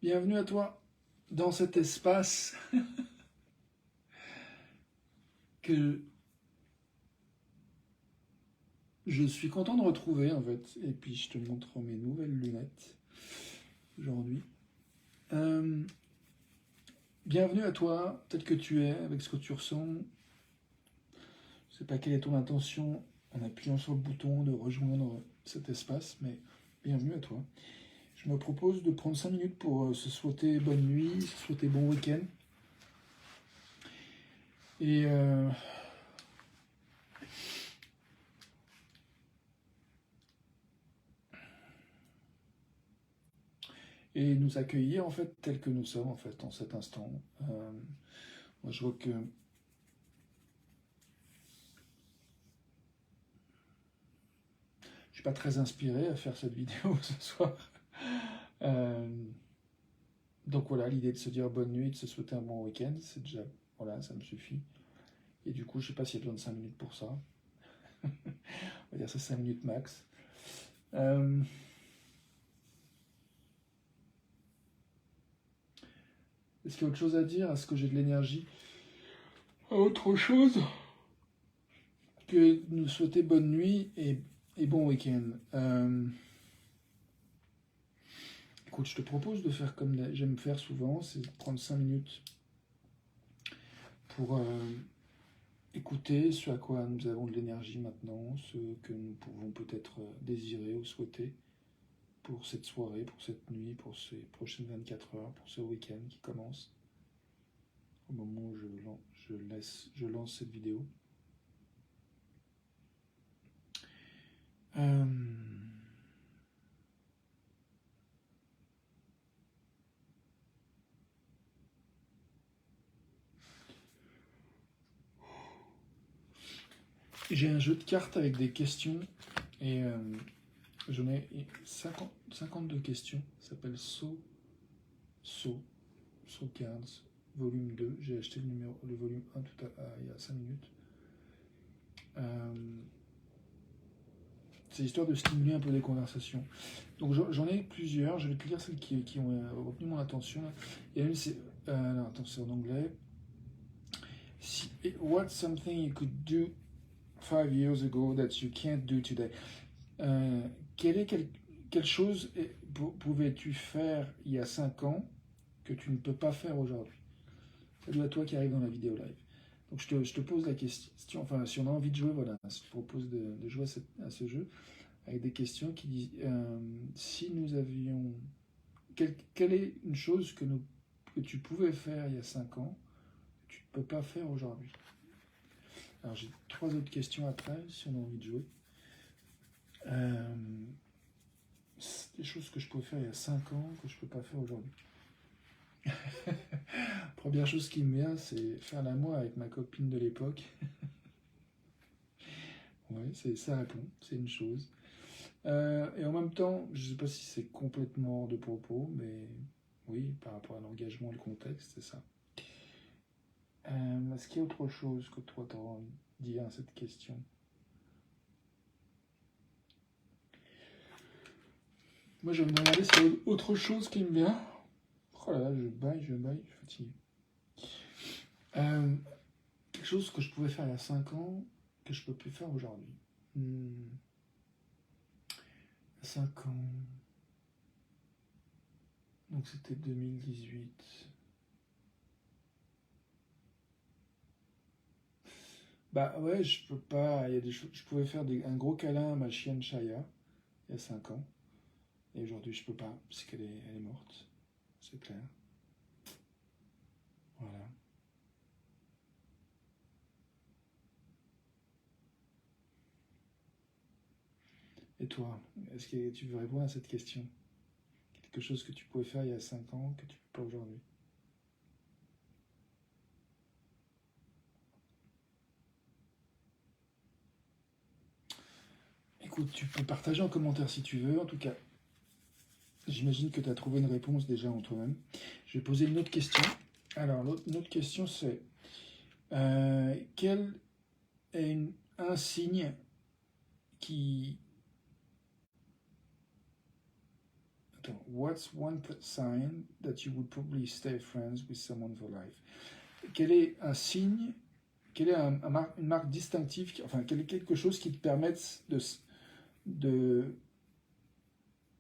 Bienvenue à toi dans cet espace que je suis content de retrouver en fait. Et puis je te montre mes nouvelles lunettes aujourd'hui. Euh, Bienvenue à toi, tel que tu es, avec ce que tu ressens. Je sais pas quelle est ton intention en appuyant sur le bouton de rejoindre cet espace, mais bienvenue à toi. Je me propose de prendre 5 minutes pour se souhaiter bonne nuit, se souhaiter bon week-end. Et et nous accueillir en fait tel que nous sommes en fait en cet instant. Moi je vois que je suis pas très inspiré à faire cette vidéo ce soir. Euh, donc voilà, l'idée de se dire bonne nuit, de se souhaiter un bon week-end, c'est déjà, voilà, ça me suffit. Et du coup, je sais pas s'il y a besoin de 5 minutes pour ça. On va dire ça 5 minutes max. Euh, Est-ce qu'il y a autre chose à dire? Est-ce que j'ai de l'énergie? Autre chose que de nous souhaiter bonne nuit et bon week-end. Écoute, je te propose de faire comme j'aime faire souvent, c'est de prendre 5 minutes pour écouter ce à quoi nous avons de l'énergie maintenant, ce que nous pouvons peut-être désirer ou souhaiter pour cette soirée, pour cette nuit, pour ces prochaines 24 heures, pour ce week-end qui commence, au moment où je lance cette vidéo. Euh, J'ai un jeu de cartes avec des questions et j'en ai 52 questions. Ça s'appelle So Cards, volume 2. J'ai acheté le volume 1 il y a 5 minutes. C'est histoire de stimuler un peu les conversations. Donc j'en ai plusieurs, je vais te lire celles qui ont retenu mon attention. Il y a une, c'est. Non, attends, c'est en anglais. What's something you could do 5 years ago that you can't do today? Quelle chose pouvais-tu faire il y a 5 ans que tu ne peux pas faire aujourd'hui? Salut à toi qui arrive dans la vidéo live. Donc je te pose la question, enfin si on a envie de jouer, voilà, je te propose de jouer à ce jeu avec des questions qui disent si nous avions. Quelle est une chose que tu pouvais faire il y a 5 ans que tu ne peux pas faire aujourd'hui? Alors j'ai 3 autres questions après si on a envie de jouer. Des choses que je pouvais faire il y a 5 ans que je ne peux pas faire aujourd'hui. Première chose qui me vient, c'est faire l'amour avec ma copine de l'époque. Ouais, ça répond, c'est une chose. Et en même temps, je ne sais pas si c'est complètement hors de propos, mais oui, par rapport à l'engagement et le contexte, c'est ça. Est-ce qu'il y a autre chose que toi tu as envie de dire à cette question? Moi, je vais me demander s'il y a autre chose qui me vient. Oh là là, je suis fatigué. Quelque chose que je pouvais faire il y a 5 ans que je peux plus faire aujourd'hui. 5 ans. Donc c'était 2018. Bah ouais, je peux pas. Il y a des choses. Je pouvais faire un gros câlin à ma chienne Chaya il y a 5 ans. Et aujourd'hui, je peux pas, parce elle est morte. C'est clair. Voilà. Et toi, est-ce que tu veux répondre à cette question? Quelque chose que tu pouvais faire il y a 5 ans que tu peux pas aujourd'hui? Écoute, tu peux partager en commentaire si tu veux. En tout cas, j'imagine que tu as trouvé une réponse déjà en toi-même. Je vais poser une autre question. Alors, une autre question, c'est quel est un signe qui... Attends. What's one sign that you would probably stay friends with someone for life? Quel est un signe, quelle est une marque distinctive, enfin, quel est quelque chose qui te permette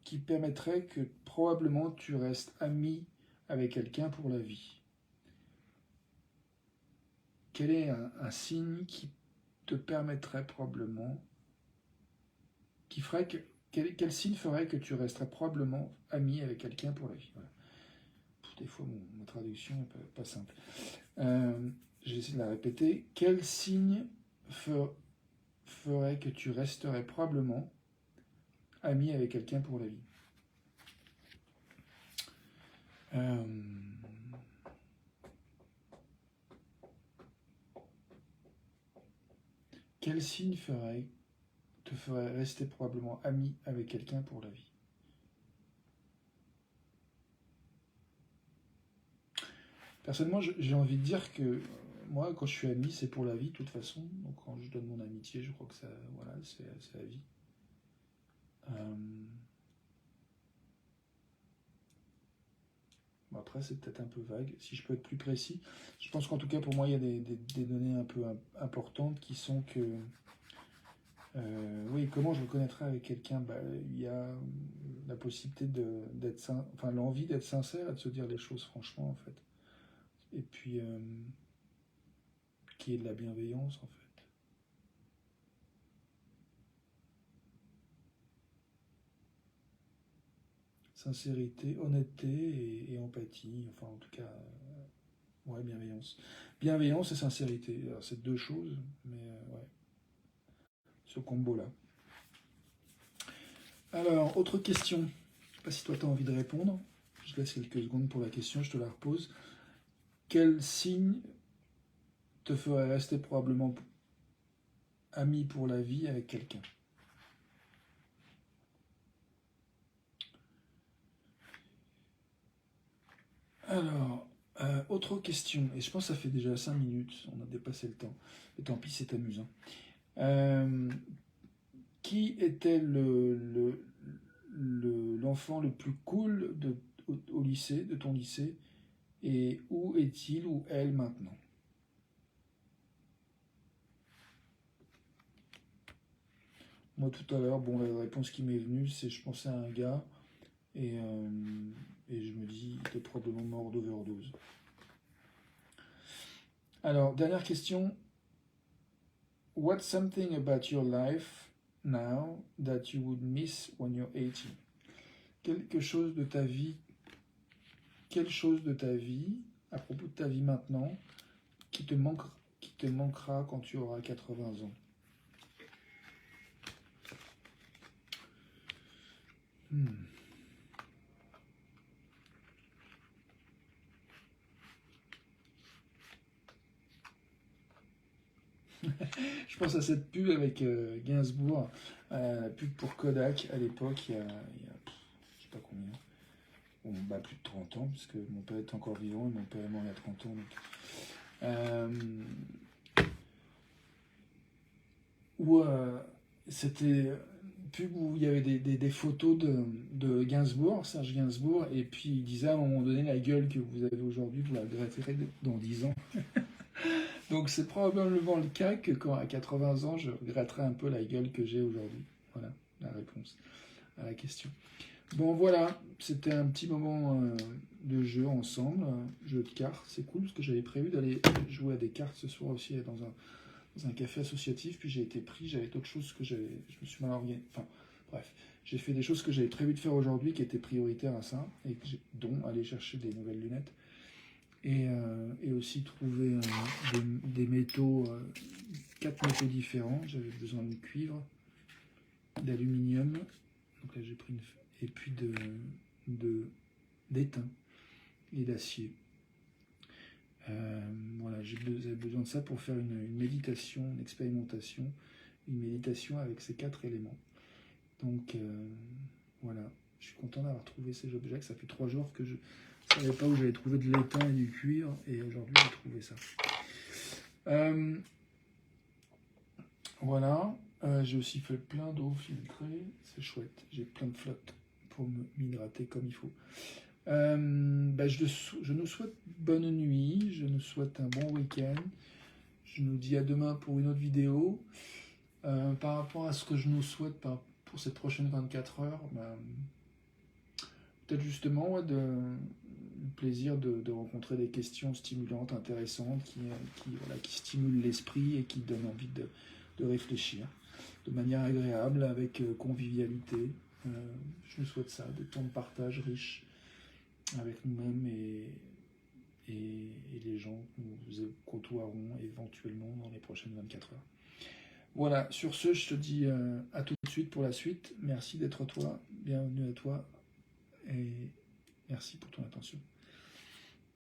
qui permettrait que probablement tu restes ami avec quelqu'un pour la vie? Quel est un signe qui te permettrait probablement, qui ferait que, quel signe ferait que tu resterais probablement ami avec quelqu'un pour la vie? Voilà. Des fois, ma traduction n'est pas simple. J'essaie de la répéter. Quel signe ferait que tu resterais probablement ami avec quelqu'un pour la vie? Quel signe te ferait rester probablement ami avec quelqu'un pour la vie? Personnellement, j'ai envie de dire que moi, quand je suis ami, c'est pour la vie de toute façon. Donc quand je donne mon amitié, je crois que ça, voilà, c'est la vie. Bon, après, c'est peut-être un peu vague. Si je peux être plus précis, je pense qu'en tout cas, pour moi, il y a des données un peu importantes qui sont que... oui, comment je reconnaîtrais avec quelqu'un? Il y a la possibilité d'être enfin l'envie d'être sincère et de se dire les choses franchement, en fait. Et puis, qui est de la bienveillance, en fait. Sincérité, honnêteté et empathie, enfin en tout cas, ouais, bienveillance. Bienveillance et sincérité, alors c'est deux choses, mais ouais, ce combo-là. Alors, autre question, je ne sais pas si toi tu as envie de répondre, je laisse quelques secondes pour la question, je te la repose. Quel signe te ferait rester probablement ami pour la vie avec quelqu'un? Alors, autre question, et je pense que ça fait déjà 5 minutes, on a dépassé le temps, et tant pis, c'est amusant. Qui était l'enfant le plus cool au lycée, de ton lycée, et où est-il ou elle maintenant? Moi tout à l'heure, bon, la réponse qui m'est venue, c'est je pensais à un gars, et je me dis, il était probablement mort d'overdose. Alors, dernière question. What's something about your life now that you would miss when you're 80? Quelque chose de ta vie, à propos de ta vie maintenant, qui te manquera quand tu auras 80 ans? Je pense à cette pub avec Gainsbourg, la pub pour Kodak à l'époque, il y a je sais pas combien, bon, plus de 30 ans, puisque mon père est encore vivant et mon père est mort il y a 30 ans. Donc, où c'était une pub où il y avait des photos de Gainsbourg, Serge Gainsbourg, et puis il disait à un moment donné, la gueule que vous avez aujourd'hui, vous la regretterez dans 10 ans. Donc c'est probablement le cas que quand à 80 ans, je regretterai un peu la gueule que j'ai aujourd'hui. Voilà la réponse à la question. Bon voilà, c'était un petit moment de jeu ensemble, jeu de cartes, c'est cool, parce que j'avais prévu d'aller jouer à des cartes ce soir aussi dans un café associatif, puis j'ai été pris, j'avais d'autres choses que je me suis mal organisé, enfin bref, j'ai fait des choses que j'avais prévu de faire aujourd'hui qui étaient prioritaires à ça, et dont aller chercher des nouvelles lunettes, et aussi trouver des métaux, 4 métaux différents, j'avais besoin de cuivre, d'aluminium, donc là j'ai pris et puis d'étain et d'acier. Voilà, j'avais besoin de ça pour faire une méditation, une expérimentation, une méditation avec ces 4 éléments. Donc voilà, je suis content d'avoir trouvé ces objets. Ça fait 3 jours que je ne savais pas où j'allais trouver de l'étain et du cuivre, et aujourd'hui j'ai trouvé ça. Voilà, j'ai aussi fait plein d'eau filtrée, c'est chouette, j'ai plein de flotte pour m'hydrater comme il faut. Je nous souhaite bonne nuit, je nous souhaite un bon week-end. Je nous dis à demain pour une autre vidéo. Par rapport à ce que je nous souhaite pour cette prochaine 24 heures, peut-être justement le plaisir de rencontrer des questions stimulantes, intéressantes, qui stimulent l'esprit et qui donnent envie de réfléchir de manière agréable, avec convivialité. Je nous souhaite ça, des temps de partage riches avec nous-mêmes et les gens que nous côtoierons éventuellement dans les prochaines 24 heures. Voilà, sur ce, je te dis à tout de suite pour la suite. Merci d'être toi, bienvenue à toi et merci pour ton attention.